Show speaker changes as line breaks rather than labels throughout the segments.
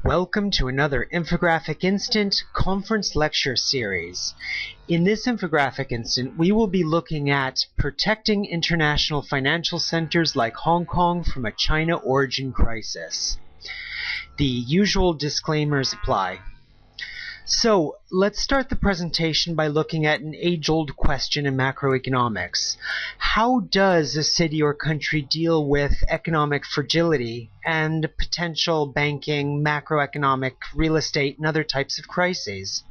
Welcome to another Infographic Instant conference lecture series. In this Infographic Instant, we will be looking at protecting international financial centers like Hong Kong from a China origin crisis. The usual disclaimers apply. So, let's start the presentation by looking at an age-old question in macroeconomics. How does a city or country deal with economic fragility and potential banking, macroeconomic, real estate, and other types of crises?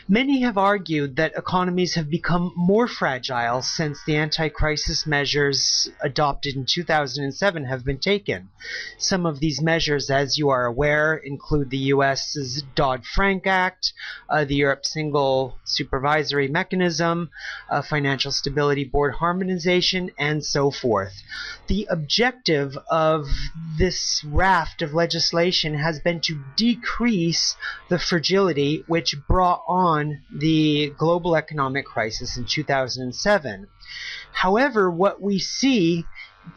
Many have argued that economies have become more fragile since the anti-crisis measures adopted in 2007 have been taken. Some of these measures, as you are aware, include the U.S.'s Dodd-Frank Act, the Europe Single Supervisory Mechanism, Financial Stability Board harmonization, and so forth. The objective of this raft of legislation has been to decrease the fragility which brought on the global economic crisis in 2007. However, what we see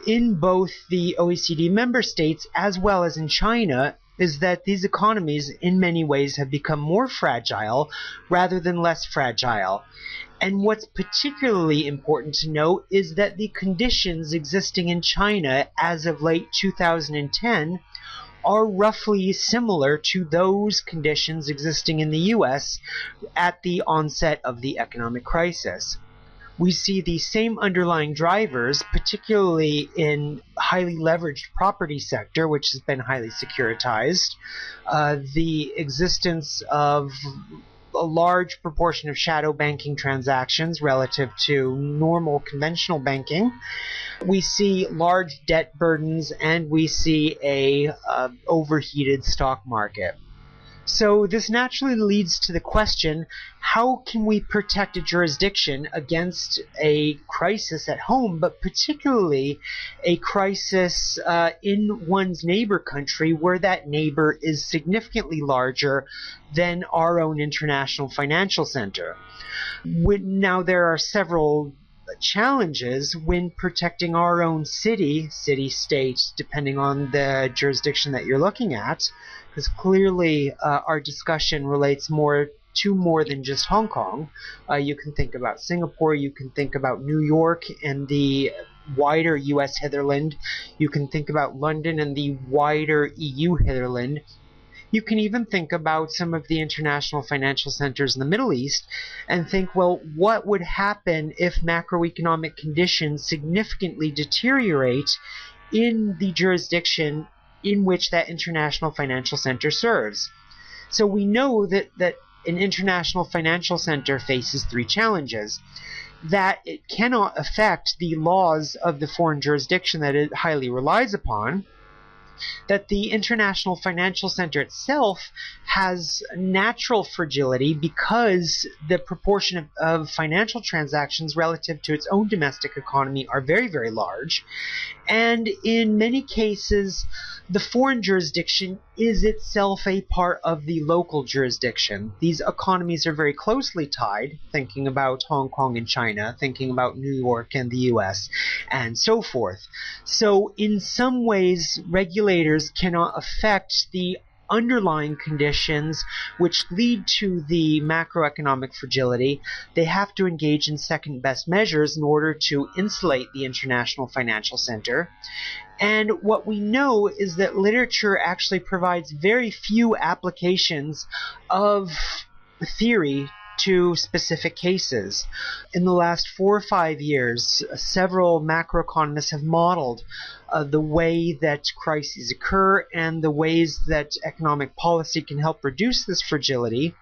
in both the OECD member states as well as in China is that these economies in many ways have become more fragile rather than less fragile. And what's particularly important to note is that the conditions existing in China as of late 2010 are roughly similar to those conditions existing in the U.S. at the onset of the economic crisis. We see the same underlying drivers, particularly in highly leveraged property sector, which has been highly securitized, the existence of a large proportion of shadow banking transactions relative to normal conventional banking. We see large debt burdens, and we see a overheated stock market. So this naturally leads to the question, how can we protect a jurisdiction against a crisis at home, but particularly a crisis in one's neighbor country where that neighbor is significantly larger than our own international financial center? Now there are several challenges when protecting our own city-state, depending on the jurisdiction that you're looking at, because clearly our discussion relates more than just Hong Kong. You can think about Singapore, you can think about New York and the wider US hinterland, you can think about London and the wider EU hinterland. You can even think about some of the international financial centers in the Middle East and think, well, what would happen if macroeconomic conditions significantly deteriorate in the jurisdiction in which that international financial center serves? So we know that an international financial center faces three challenges: that it cannot affect the laws of the foreign jurisdiction that it highly relies upon, that the international financial center itself has natural fragility because the proportion of financial transactions relative to its own domestic economy are very, very large, and in many cases the foreign jurisdiction is itself a part of the local jurisdiction. These economies are very closely tied, thinking about Hong Kong and China, thinking about New York and the US, and so forth. So in some ways, regulators cannot affect the underlying conditions which lead to the macroeconomic fragility. They have to engage in second best measures in order to insulate the international financial center. And what we know is that literature actually provides very few applications of theory to specific cases. In the last 4 or 5 years, several macroeconomists have modeled the way that crises occur and the ways that economic policy can help reduce this fragility.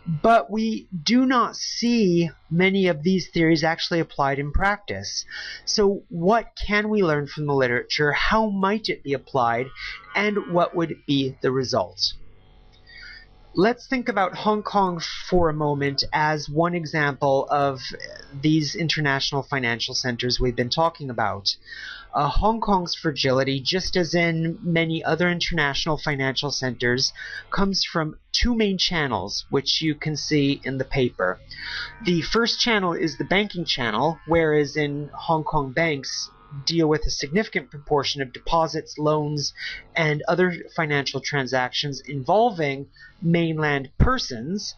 But we do not see many of these theories actually applied in practice. So what can we learn from the literature? How might it be applied? And what would be the results? Let's think about Hong Kong for a moment as one example of these international financial centers we've been talking about. Hong Kong's fragility, just as in many other international financial centers, comes from two main channels, which you can see in the paper. The first channel is the banking channel, whereas in Hong Kong banks, deal with a significant proportion of deposits, loans, and other financial transactions involving mainland persons,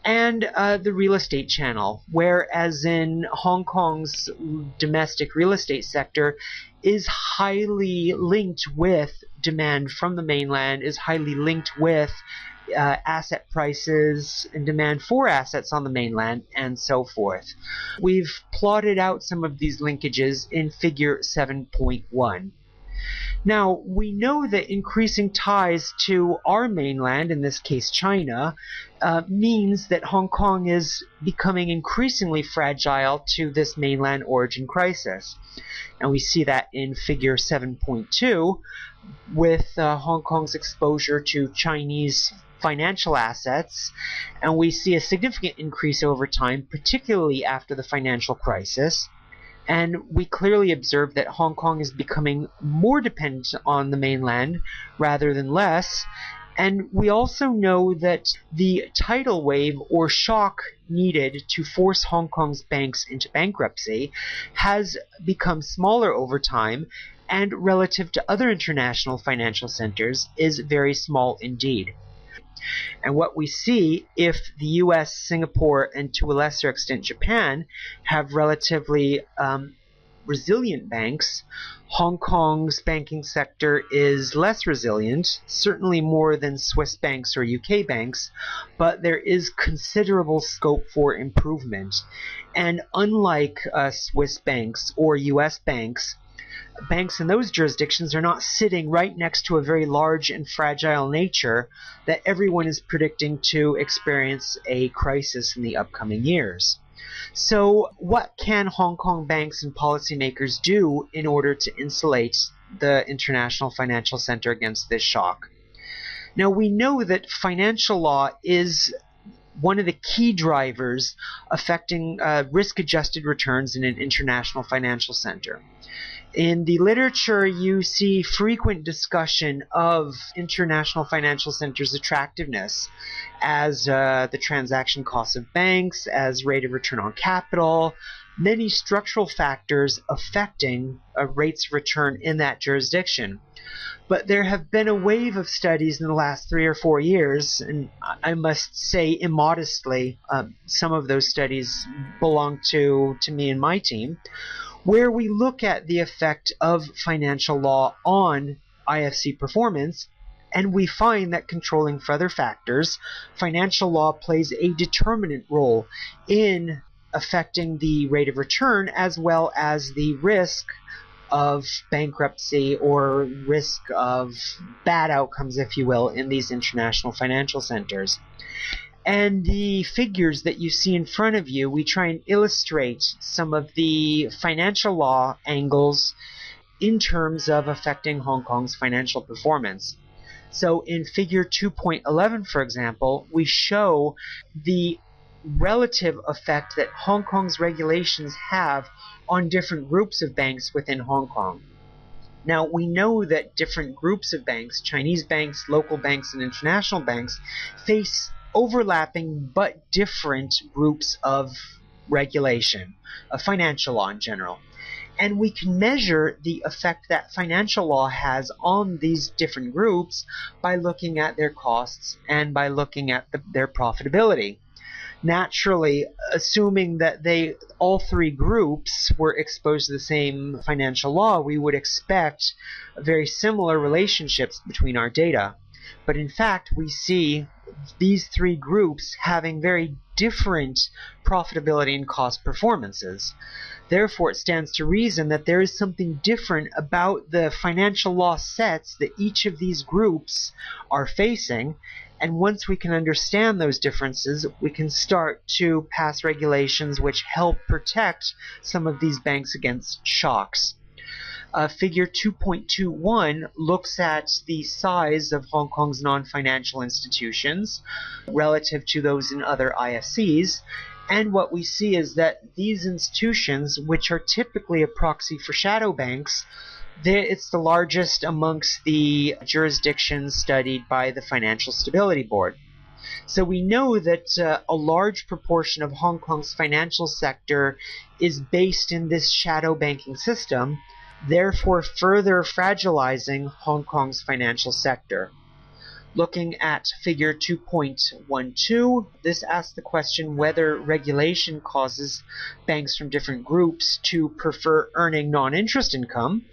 and the real estate channel, whereas in Hong Kong's domestic real estate sector is highly linked with demand from the mainland, is highly linked with asset prices and demand for assets on the mainland, and so forth. We've plotted out some of these linkages in figure 7.1. Now, we know that increasing ties to our mainland, in this case China, means that Hong Kong is becoming increasingly fragile to this mainland origin crisis. And we see that in figure 7.2 with Hong Kong's exposure to Chinese financial assets, and we see a significant increase over time, particularly after the financial crisis. And we clearly observe that Hong Kong is becoming more dependent on the mainland rather than less. And we also know that the tidal wave or shock needed to force Hong Kong's banks into bankruptcy has become smaller over time, and relative to other international financial centers is very small indeed. And what we see, if the US, Singapore, and to a lesser extent Japan have relatively resilient banks, Hong Kong's banking sector is less resilient, certainly more than Swiss banks or UK banks, but there is considerable scope for improvement. And unlike Swiss banks or US banks, banks in those jurisdictions are not sitting right next to a very large and fragile nature that everyone is predicting to experience a crisis in the upcoming years. So what can Hong Kong banks and policymakers do in order to insulate the international financial center against this shock? Now, we know that financial law is one of the key drivers affecting risk-adjusted returns in an international financial center. In the literature, you see frequent discussion of international financial centers' attractiveness as the transaction costs of banks, as rate of return on capital, many structural factors affecting rates of return in that jurisdiction. But there have been a wave of studies in the last 3 or 4 years, and I must say immodestly, some of those studies belong to me and my team, where we look at the effect of financial law on IFC performance, and we find that controlling for other factors, financial law plays a determinant role in affecting the rate of return as well as the risk of bankruptcy or risk of bad outcomes, if you will, in these international financial centers. And the figures that you see in front of you, we try and illustrate some of the financial law angles in terms of affecting Hong Kong's financial performance. So in figure 2.11, for example, we show the relative effect that Hong Kong's regulations have on different groups of banks within Hong Kong. Now, we know that different groups of banks, Chinese banks, local banks, and international banks, face overlapping but different groups of regulation, of financial law in general. And we can measure the effect that financial law has on these different groups by looking at their costs and by looking at their profitability. Naturally, assuming that all three groups were exposed to the same financial law, we would expect very similar relationships between our data. But in fact, we see these three groups having very different profitability and cost performances. Therefore, it stands to reason that there is something different about the financial law sets that each of these groups are facing. And once we can understand those differences, we can start to pass regulations which help protect some of these banks against shocks. Figure 2.21 looks at the size of Hong Kong's non-financial institutions relative to those in other IFCs. And what we see is that these institutions, which are typically a proxy for shadow banks, it's the largest amongst the jurisdictions studied by the Financial Stability Board. So we know that a large proportion of Hong Kong's financial sector is based in this shadow banking system, therefore further fragilizing Hong Kong's financial sector. Looking at figure 2.12, this asks the question whether regulation causes banks from different groups to prefer earning non-interest income.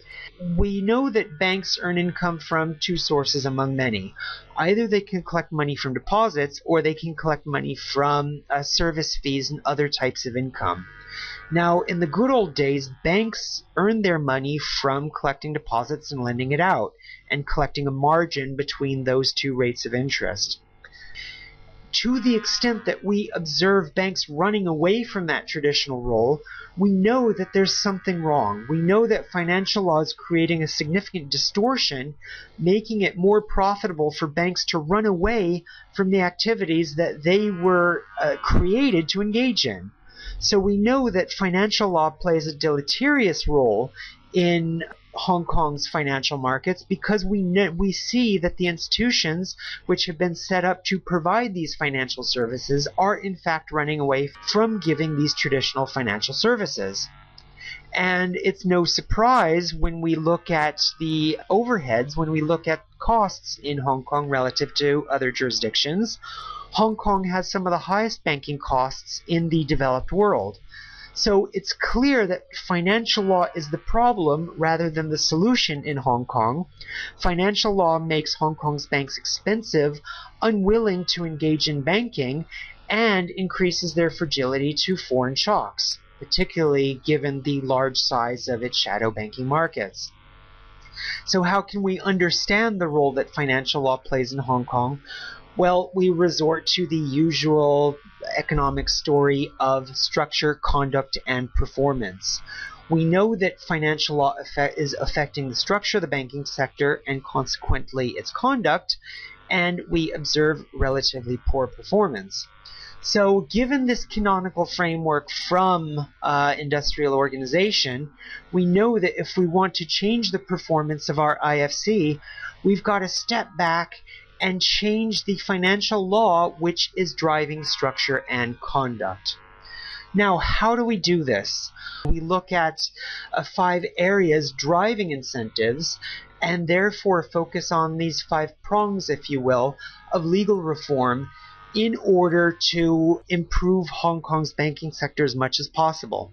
We know that banks earn income from two sources among many. Either they can collect money from deposits, or they can collect money from service fees and other types of income. Now, in the good old days, banks earned their money from collecting deposits and lending it out, and collecting a margin between those two rates of interest. To the extent that we observe banks running away from that traditional role, we know that there's something wrong. We know that financial law is creating a significant distortion, making it more profitable for banks to run away from the activities that they were created to engage in. So we know that financial law plays a deleterious role in Hong Kong's financial markets because we see that the institutions which have been set up to provide these financial services are in fact running away from giving these traditional financial services. And it's no surprise when we look at the overheads, when we look at costs in Hong Kong relative to other jurisdictions. Hong Kong has some of the highest banking costs in the developed world. So it's clear that financial law is the problem rather than the solution in Hong Kong. Financial law makes Hong Kong's banks expensive, unwilling to engage in banking, and increases their fragility to foreign shocks, particularly given the large size of its shadow banking markets. So how can we understand the role that financial law plays in Hong Kong? Well, we resort to the usual economic story of structure, conduct, and performance. We know that financial law is affecting the structure of the banking sector and consequently its conduct, and we observe relatively poor performance. So given this canonical framework from industrial organization, we know that if we want to change the performance of our IFC, we've got to step back and change the financial law which is driving structure and conduct. Now, how do we do this? We look at 5 areas driving incentives and therefore focus on these 5 prongs, if you will, of legal reform in order to improve Hong Kong's banking sector as much as possible.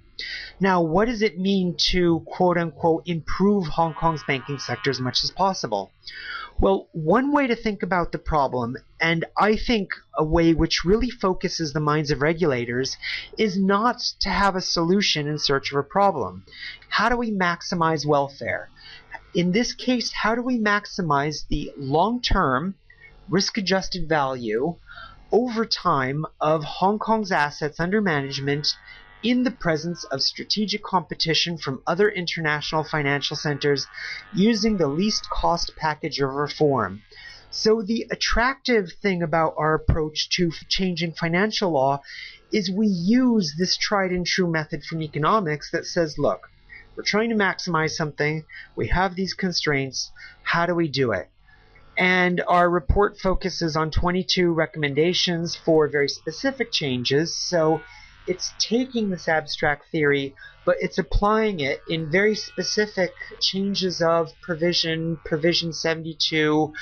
Now, what does it mean to quote-unquote improve Hong Kong's banking sector as much as possible? Well, one way to think about the problem, and I think a way which really focuses the minds of regulators, is not to have a solution in search of a problem. How do we maximize welfare? In this case, how do we maximize the long-term risk-adjusted value over time of Hong Kong's assets under management in the presence of strategic competition from other international financial centers using the least cost package of reform? So the attractive thing about our approach to changing financial law is we use this tried and true method from economics that says, look, we're trying to maximize something, we have these constraints, how do we do it? And our report focuses on 22 recommendations for very specific changes. So it's taking this abstract theory, but it's applying it in very specific changes of provision 72.6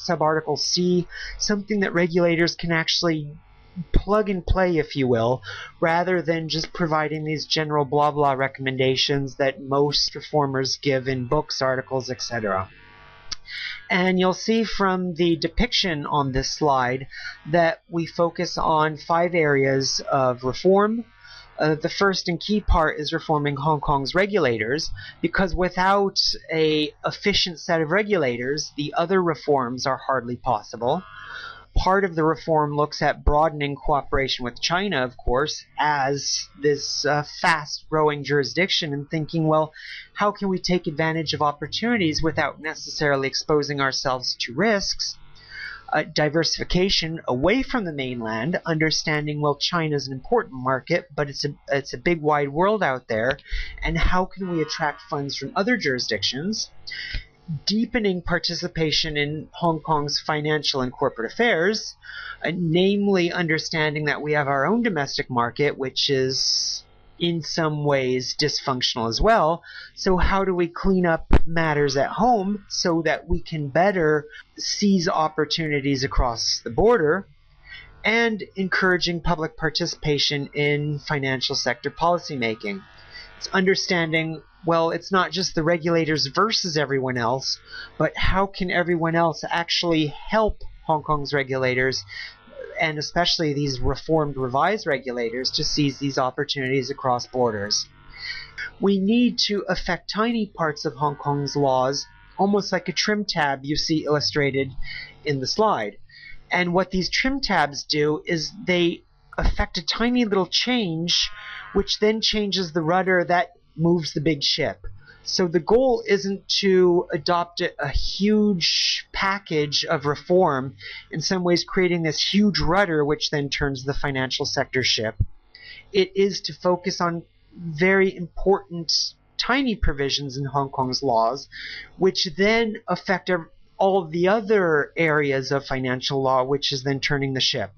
subarticle C, something that regulators can actually plug and play, if you will, rather than just providing these general blah blah recommendations that most reformers give in books, articles, etc. And you'll see from the depiction on this slide that we focus on 5 areas of reform. The first and key part is reforming Hong Kong's regulators, because without an efficient set of regulators, the other reforms are hardly possible. Part of the reform looks at broadening cooperation with China, of course, as this fast-growing jurisdiction, and thinking, well, how can we take advantage of opportunities without necessarily exposing ourselves to risks? Diversification away from the mainland, understanding, well, China's an important market, but it's a big wide world out there, and how can we attract funds from other jurisdictions? Deepening participation in Hong Kong's financial and corporate affairs, namely understanding that we have our own domestic market, which is in some ways dysfunctional as well. So how do we clean up matters at home so that we can better seize opportunities across the border, and encouraging public participation in financial sector policymaking? It's understanding, well, it's not just the regulators versus everyone else, but how can everyone else actually help Hong Kong's regulators, and especially these reformed, revised regulators, to seize these opportunities across borders. We need to affect tiny parts of Hong Kong's laws, almost like a trim tab you see illustrated in the slide. And what these trim tabs do is they affect a tiny little change, which then changes the rudder that moves the big ship. So the goal isn't to adopt a huge package of reform, in some ways creating this huge rudder which then turns the financial sector ship. It is to focus on very important tiny provisions in Hong Kong's laws, which then affect all of the other areas of financial law, which is then turning the ship.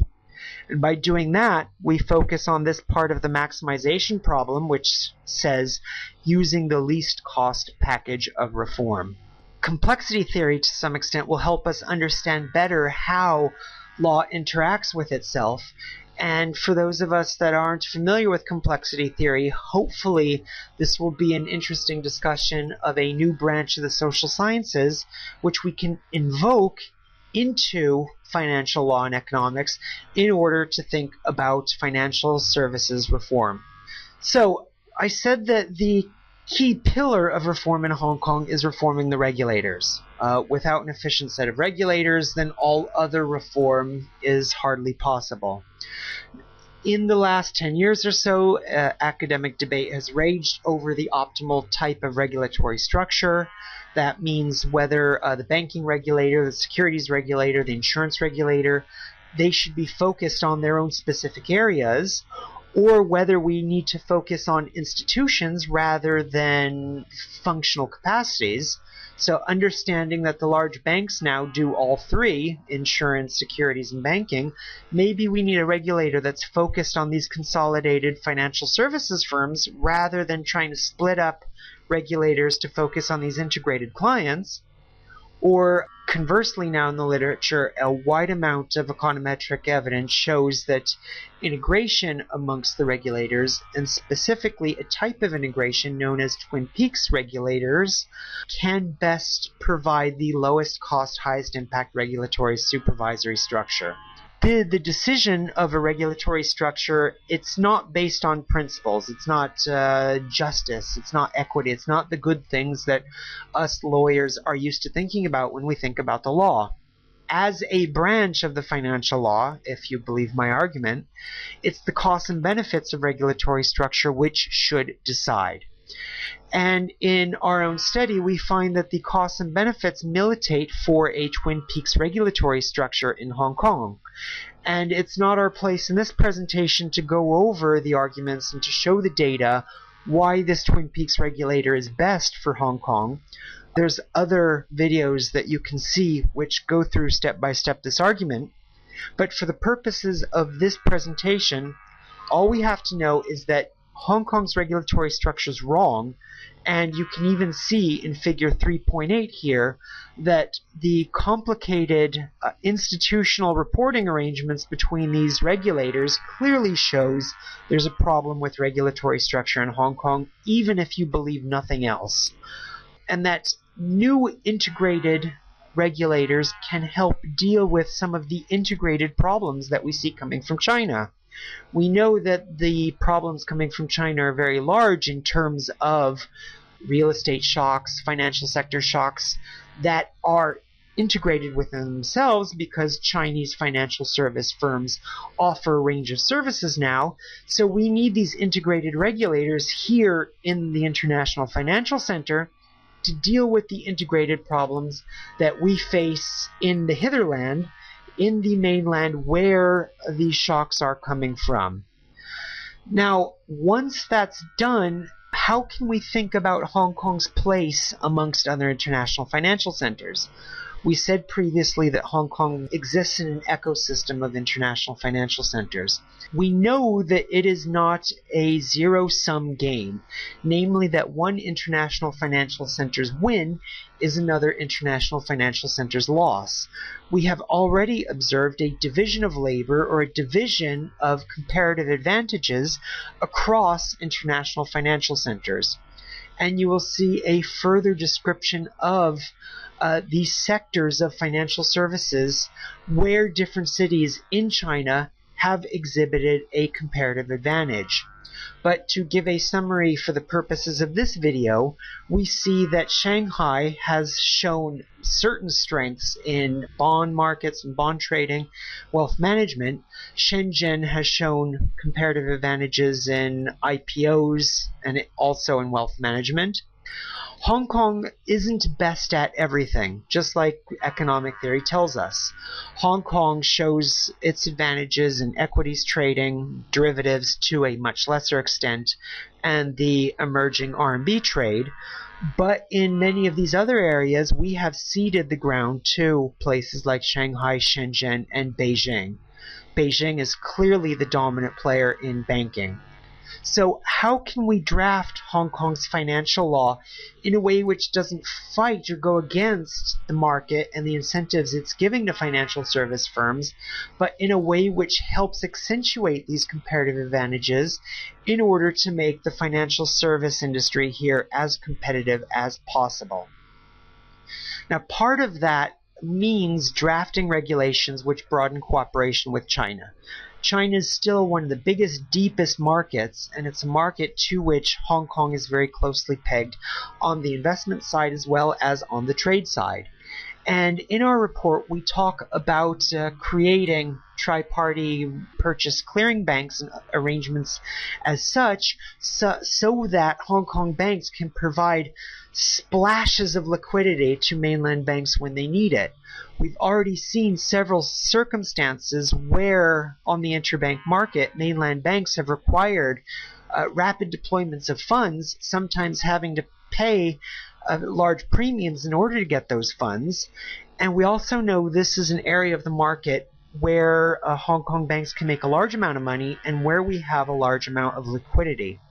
And by doing that, we focus on this part of the maximization problem, which says using the least cost package of reform. Complexity theory, to some extent, will help us understand better how law interacts with itself. And for those of us that aren't familiar with complexity theory, hopefully this will be an interesting discussion of a new branch of the social sciences, which we can invoke into financial law and economics in order to think about financial services reform. So I said that the key pillar of reform in Hong Kong is reforming the regulators. Without an efficient set of regulators, then all other reform is hardly possible. In the last 10 years or so, academic debate has raged over the optimal type of regulatory structure. That means whether the banking regulator, the securities regulator, the insurance regulator, they should be focused on their own specific areas, or whether we need to focus on institutions rather than functional capacities. So understanding that the large banks now do all three, insurance, securities, and banking, maybe we need a regulator that's focused on these consolidated financial services firms rather than trying to split up regulators to focus on these integrated clients. Or conversely, now in the literature, a wide amount of econometric evidence shows that integration amongst the regulators, and specifically a type of integration known as Twin Peaks regulators, can best provide the lowest cost, highest impact regulatory supervisory structure. The decision of a regulatory structure, it's not based on principles, it's not justice, it's not equity, it's not the good things that us lawyers are used to thinking about when we think about the law. As a branch of the financial law, if you believe my argument, it's the costs and benefits of regulatory structure which should decide. And in our own study, we find that the costs and benefits militate for a Twin Peaks regulatory structure in Hong Kong. And it's not our place in this presentation to go over the arguments and to show the data why this Twin Peaks regulator is best for Hong Kong. There's other videos that you can see which go through step by step this argument. But for the purposes of this presentation, all we have to know is that Hong Kong's regulatory structure is wrong, and you can even see in figure 3.8 here that the complicated institutional reporting arrangements between these regulators clearly shows there's a problem with regulatory structure in Hong Kong, even if you believe nothing else. And that new integrated regulators can help deal with some of the integrated problems that we see coming from China. We know that the problems coming from China are very large in terms of real estate shocks, financial sector shocks that are integrated within themselves because Chinese financial service firms offer a range of services now. So we need these integrated regulators here in the International Financial Center to deal with the integrated problems that we face in the hitherland, in the mainland where these shocks are coming from. Now, once that's done, how can we think about Hong Kong's place amongst other international financial centers? We said previously that Hong Kong exists in an ecosystem of international financial centers. We know that it is not a zero-sum game, namely that one international financial center's win is another international financial center's loss. We have already observed a division of labor or a division of comparative advantages across international financial centers. And you will see a further description of these sectors of financial services where different cities in China have exhibited a comparative advantage. But to give a summary for the purposes of this video, we see that Shanghai has shown certain strengths in bond markets and bond trading, wealth management. Shenzhen has shown comparative advantages in IPOs and also in wealth management. Hong Kong isn't best at everything, just like economic theory tells us. Hong Kong shows its advantages in equities trading, derivatives to a much lesser extent, and the emerging RMB trade. But in many of these other areas, we have ceded the ground to places like Shanghai, Shenzhen, and Beijing. Beijing is clearly the dominant player in banking. So how can we draft Hong Kong's financial law in a way which doesn't fight or go against the market and the incentives it's giving to financial service firms, but in a way which helps accentuate these comparative advantages in order to make the financial service industry here as competitive as possible? Now, part of that means drafting regulations which broaden cooperation with China. China is still one of the biggest, deepest markets, and it's a market to which Hong Kong is very closely pegged on the investment side as well as on the trade side. And in our report, we talk about creating tri-party purchase clearing banks and arrangements as such, so that Hong Kong banks can provide splashes of liquidity to mainland banks when they need it. We've already seen several circumstances where, on the interbank market, mainland banks have required rapid deployments of funds, sometimes having to pay large premiums in order to get those funds. And we also know this is an area of the market where Hong Kong banks can make a large amount of money and where we have a large amount of liquidity.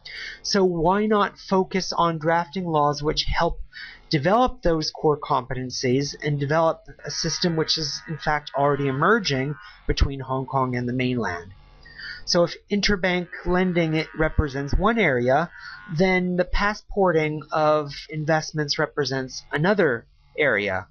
So why not focus on drafting laws which help develop those core competencies and develop a system which is in fact already emerging between Hong Kong and the mainland? So if interbank lending it represents one area, then the passporting of investments represents another area.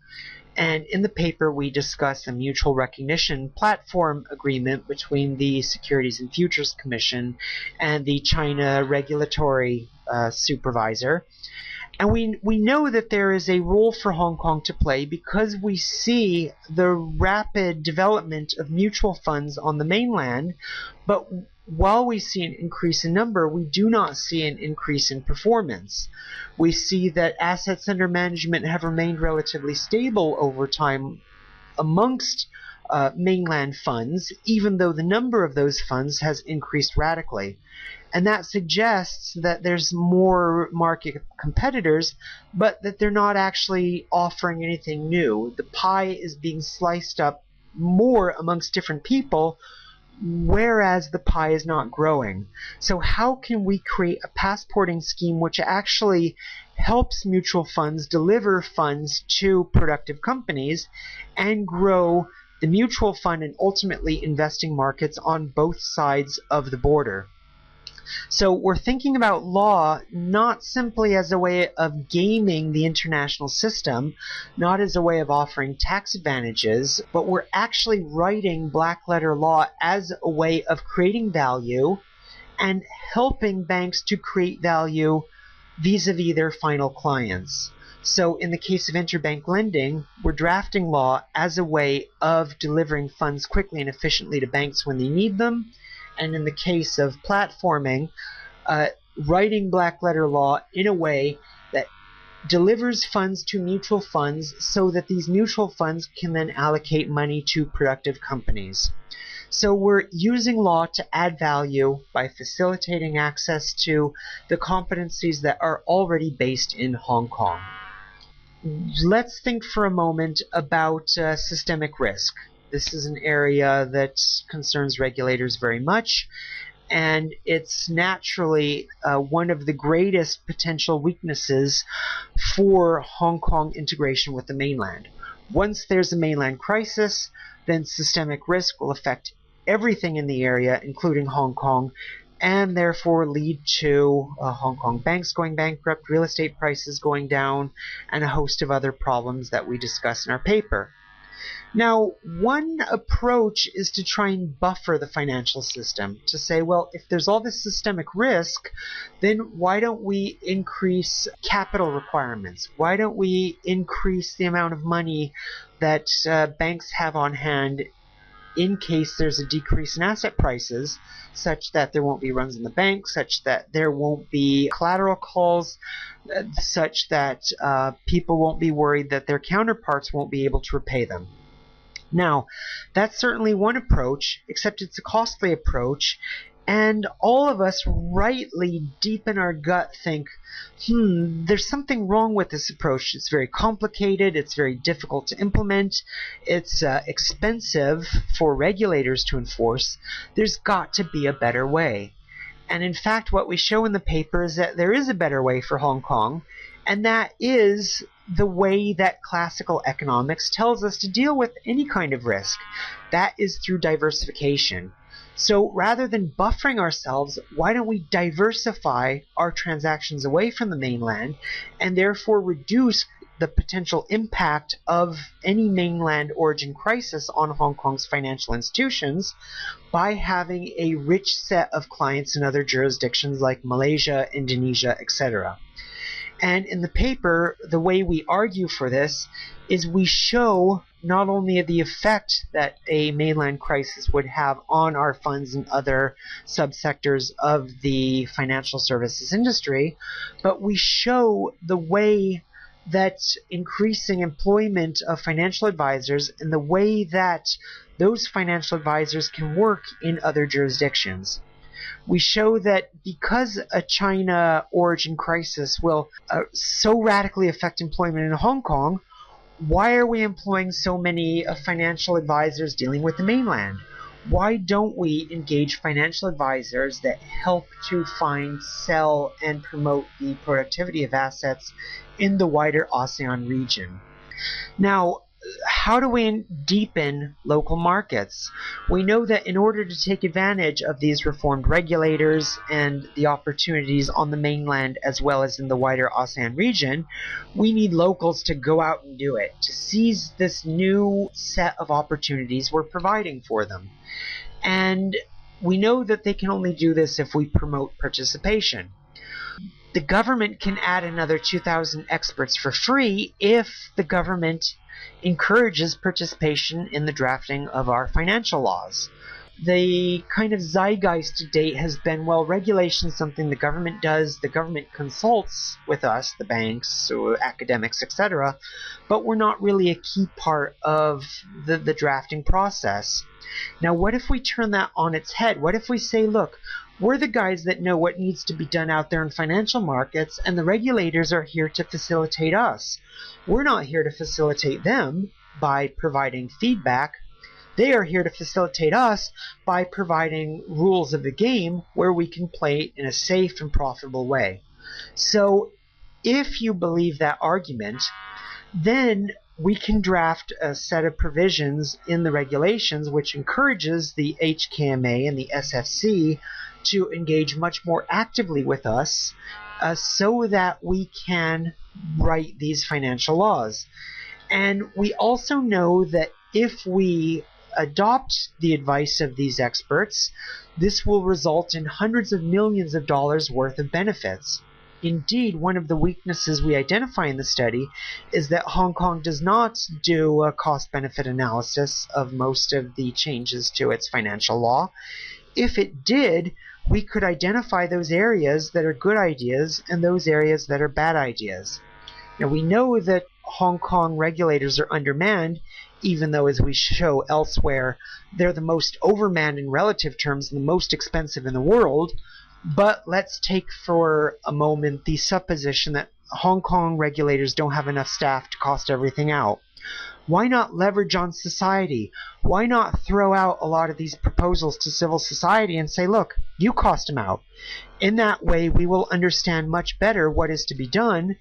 And in the paper, we discuss a mutual recognition platform agreement between the Securities and Futures Commission and the China Regulatory Supervisor. And we know that there is a role for Hong Kong to play because we see the rapid development of mutual funds on the mainland, but while we see an increase in number, we do not see an increase in performance. We see that assets under management have remained relatively stable over time amongst mainland funds, even though the number of those funds has increased radically. And that suggests that there's more market competitors, but that they're not actually offering anything new. The pie is being sliced up more amongst different people, whereas the pie is not growing. So how can we create a passporting scheme which actually helps mutual funds deliver funds to productive companies and grow the mutual fund and ultimately investing markets on both sides of the border? So we're thinking about law not simply as a way of gaming the international system, not as a way of offering tax advantages, but we're actually writing black letter law as a way of creating value and helping banks to create value vis-a-vis their final clients. So in the case of interbank lending, we're drafting law as a way of delivering funds quickly and efficiently to banks when they need them. And in the case of platforming, writing black letter law in a way that delivers funds to mutual funds so that these mutual funds can then allocate money to productive companies. So we're using law to add value by facilitating access to the competencies that are already based in Hong Kong. Let's think for a moment about systemic risk. This is an area that concerns regulators very much, and it's naturally one of the greatest potential weaknesses for Hong Kong integration with the mainland. Once there's a mainland crisis, then systemic risk will affect everything in the area, including Hong Kong, and therefore lead to Hong Kong banks going bankrupt, real estate prices going down, and a host of other problems that we discuss in our paper. Now, one approach is to try and buffer the financial system, to say, well, if there's all this systemic risk, then why don't we increase capital requirements? Why don't we increase the amount of money that banks have on hand in case there's a decrease in asset prices, such that there won't be runs in the bank, such that there won't be collateral calls, such that people won't be worried that their counterparts won't be able to repay them. Now, that's certainly one approach, except it's a costly approach, and all of us rightly deep in our gut think, there's something wrong with this approach. It's very complicated, it's very difficult to implement, it's expensive for regulators to enforce. There's got to be a better way. And in fact, what we show in the paper is that there is a better way for Hong Kong, and that is the way that classical economics tells us to deal with any kind of risk. That is through diversification. So rather than buffering ourselves, why don't we diversify our transactions away from the mainland and therefore reduce the potential impact of any mainland origin crisis on Hong Kong's financial institutions by having a rich set of clients in other jurisdictions like Malaysia, Indonesia, etc. And in the paper, the way we argue for this is we show not only the effect that a mainland crisis would have on our funds and other subsectors of the financial services industry, but we show the way that increasing employment of financial advisors and the way that those financial advisors can work in other jurisdictions. We show that because a China origin crisis will so radically affect employment in Hong Kong, why are we employing so many financial advisors dealing with the mainland? Why don't we engage financial advisors that help to find, sell, and promote the productivity of assets in the wider ASEAN region? Now, how do we deepen local markets? We know that in order to take advantage of these reformed regulators and the opportunities on the mainland as well as in the wider ASEAN region, we need locals to go out and do it, to seize this new set of opportunities we're providing for them. And we know that they can only do this if we promote participation. The government can add another 2,000 experts for free if the government encourages participation in the drafting of our financial laws. The kind of zeitgeist to date has been, well, regulation is something the government does, the government consults with us, the banks, or academics, etc., but we're not really a key part of the drafting process. Now, what if we turn that on its head? What if we say, look, we're the guys that know what needs to be done out there in financial markets, and the regulators are here to facilitate us. We're not here to facilitate them by providing feedback. They are here to facilitate us by providing rules of the game where we can play in a safe and profitable way. So if you believe that argument, then we can draft a set of provisions in the regulations which encourages the HKMA and the SFC to engage much more actively with us so that we can write these financial laws. And we also know that if we adopt the advice of these experts, this will result in hundreds of millions of dollars worth of benefits. Indeed, one of the weaknesses we identify in the study is that Hong Kong does not do a cost-benefit analysis of most of the changes to its financial law. If it did, we could identify those areas that are good ideas and those areas that are bad ideas. Now, we know that Hong Kong regulators are undermanned, even though, as we show elsewhere, they're the most overmanned in relative terms and the most expensive in the world. But let's take for a moment the supposition that Hong Kong regulators don't have enough staff to cost everything out. Why not leverage on society? Why not throw out a lot of these proposals to civil society and say, look, you cost them out. In that way, we will understand much better what is to be done,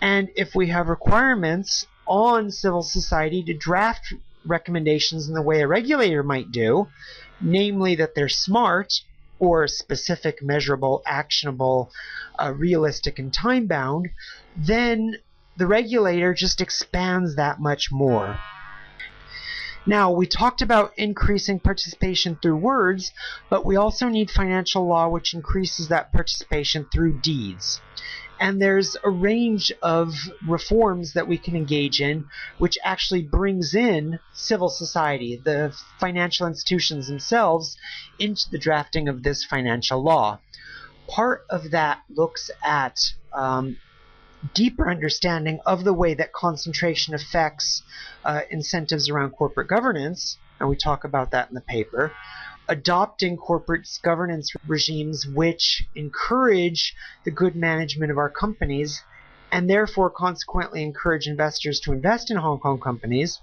and if we have requirements on civil society to draft recommendations in the way a regulator might do, namely that they're smart or specific, measurable, actionable, realistic, and time-bound, then the regulator just expands that much more. Now, we talked about increasing participation through words, but we also need financial law which increases that participation through deeds. And there's a range of reforms that we can engage in which actually brings in civil society, the financial institutions themselves, into the drafting of this financial law. Part of that looks at deeper understanding of the way that concentration affects incentives around corporate governance, and we talk about that in the paper. Adopting corporate governance regimes which encourage the good management of our companies and therefore consequently encourage investors to invest in Hong Kong companies,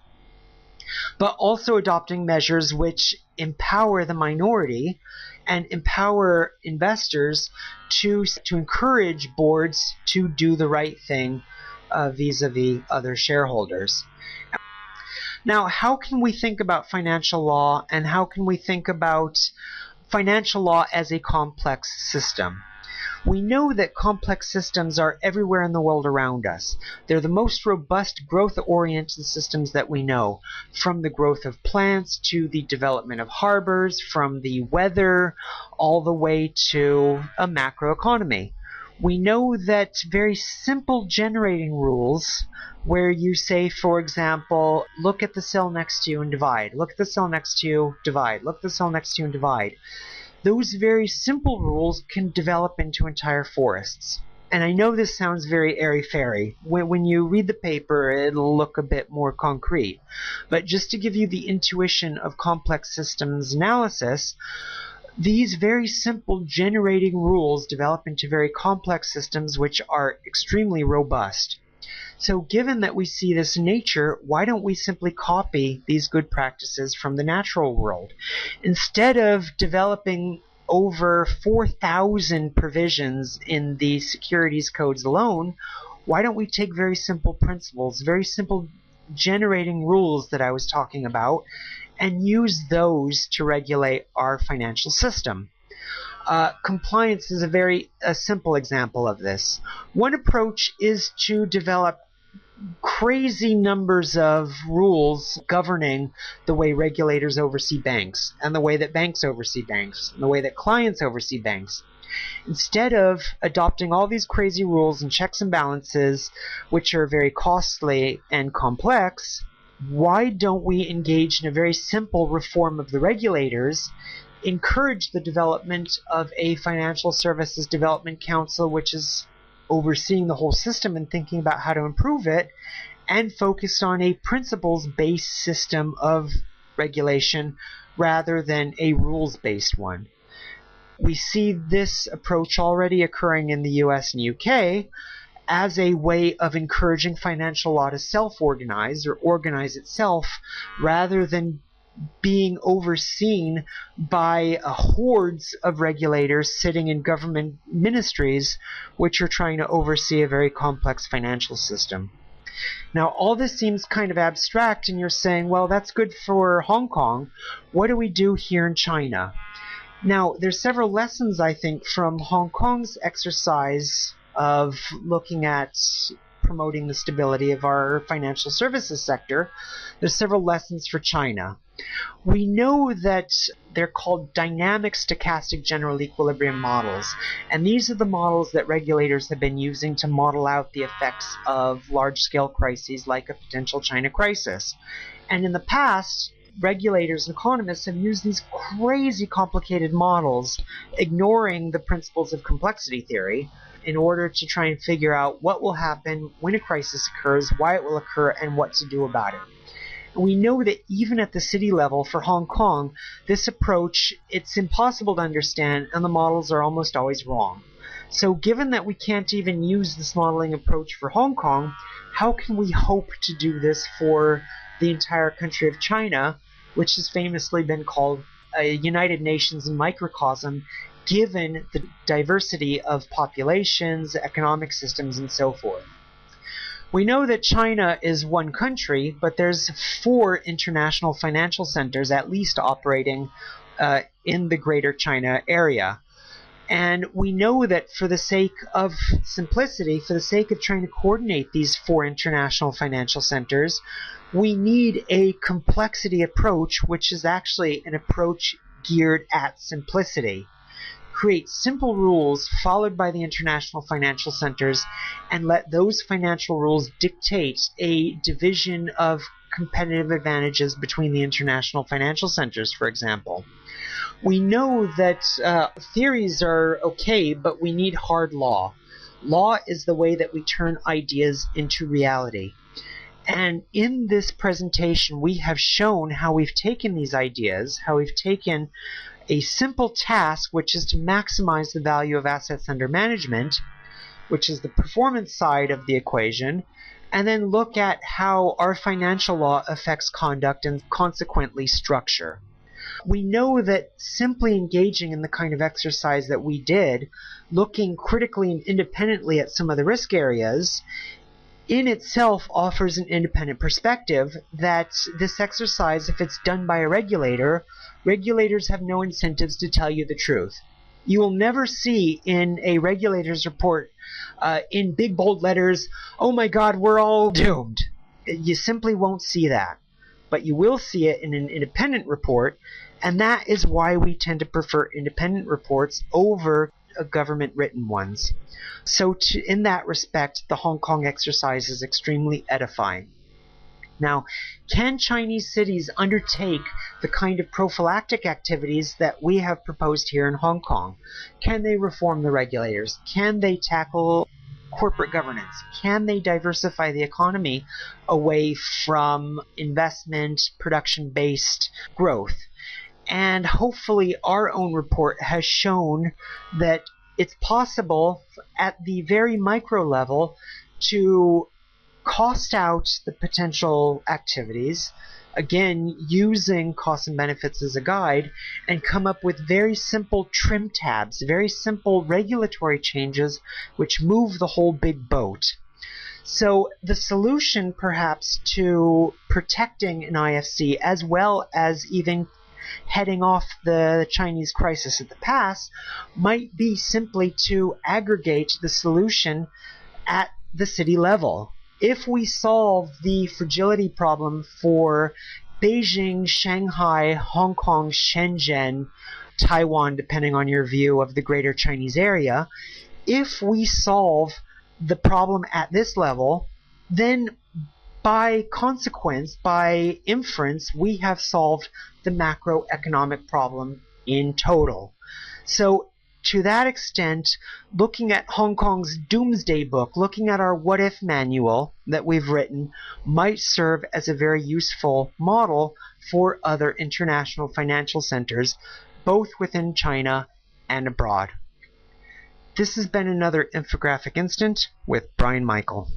but also adopting measures which empower the minority and empower investors to encourage boards to do the right thing vis-a-vis other shareholders. Now, how can we think about financial law, and how can we think about financial law as a complex system? We know that complex systems are everywhere in the world around us. They're the most robust, growth-oriented systems that we know, from the growth of plants to the development of harbors, from the weather all the way to a macroeconomy. We know that very simple generating rules, where you say, for example, look at the cell next to you and divide, look at the cell next to you, divide, look at the cell next to you and divide. Those very simple rules can develop into entire forests. And I know this sounds very airy-fairy. When you read the paper, it'll look a bit more concrete. But just to give you the intuition of complex systems analysis, these very simple generating rules develop into very complex systems which are extremely robust. So given that we see this in nature, why don't we simply copy these good practices from the natural world? Instead of developing over 4,000 provisions in the securities codes alone, why don't we take very simple principles, very simple generating rules that I was talking about, and use those to regulate our financial system? Compliance is a simple example of this. One approach is to develop crazy numbers of rules governing the way regulators oversee banks, and the way that banks oversee banks, and the way that clients oversee banks. Instead of adopting all these crazy rules and checks and balances, which are very costly and complex, why don't we engage in a very simple reform of the regulators, encourage the development of a Financial Services Development Council, which is overseeing the whole system and thinking about how to improve it, and focus on a principles-based system of regulation rather than a rules-based one. We see this approach already occurring in the US and UK as a way of encouraging financial law to self-organize or organize itself rather than being overseen by hordes of regulators sitting in government ministries which are trying to oversee a very complex financial system. Now, all this seems kind of abstract, and you're saying, well, that's good for Hong Kong. What do we do here in China? Now, there's several lessons, I think, from Hong Kong's exercise of looking at promoting the stability of our financial services sector. There's several lessons for China. We know that they're called dynamic stochastic general equilibrium models, and these are the models that regulators have been using to model out the effects of large-scale crises like a potential China crisis. And in the past, regulators and economists have used these crazy complicated models, ignoring the principles of complexity theory, in order to try and figure out what will happen when a crisis occurs, why it will occur, and what to do about it. We know that even at the city level for Hong Kong, this approach, it's impossible to understand, and the models are almost always wrong. So given that we can't even use this modeling approach for Hong Kong, how can we hope to do this for the entire country of China, which has famously been called a United Nations microcosm, given the diversity of populations, economic systems, and so forth? We know that China is one country, but there's 4 international financial centers at least operating in the Greater China area. And we know that for the sake of simplicity, for the sake of trying to coordinate these 4 international financial centers, we need a complexity approach, which is actually an approach geared at simplicity. Create simple rules followed by the international financial centers, and let those financial rules dictate a division of competitive advantages between the international financial centers, for example. We know that theories are okay, but we need hard law. Law is the way that we turn ideas into reality. And in this presentation, we have shown how we've taken these ideas, how we've taken a simple task, which is to maximize the value of assets under management, which is the performance side of the equation, and then look at how our financial law affects conduct and consequently structure. We know that simply engaging in the kind of exercise that we did, looking critically and independently at some of the risk areas, in itself offers an independent perspective that this exercise, if it's done by a regulator, regulators have no incentives to tell you the truth. You will never see in a regulator's report in big bold letters, "Oh my God, we're all doomed." You simply won't see that. But you will see it in an independent report, and that is why we tend to prefer independent reports over government-written ones. So in that respect, the Hong Kong exercise is extremely edifying. Now, can Chinese cities undertake the kind of prophylactic activities that we have proposed here in Hong Kong? Can they reform the regulators? Can they tackle corporate governance? Can they diversify the economy away from investment, production-based growth? And hopefully our own report has shown that it's possible at the very micro level to cost out the potential activities, again using costs and benefits as a guide, and come up with very simple trim tabs, very simple regulatory changes which move the whole big boat. So the solution perhaps to protecting an IFC as well as even heading off the Chinese crisis at the pass might be simply to aggregate the solution at the city level. If we solve the fragility problem for Beijing, Shanghai, Hong Kong, Shenzhen, Taiwan, depending on your view of the greater Chinese area, if we solve the problem at this level, then by consequence, by inference, we have solved the macroeconomic problem in total. So to that extent, looking at Hong Kong's doomsday book, looking at our what-if manual that we've written, might serve as a very useful model for other international financial centers, both within China and abroad. This has been another Infographic Instant with Brian Michael.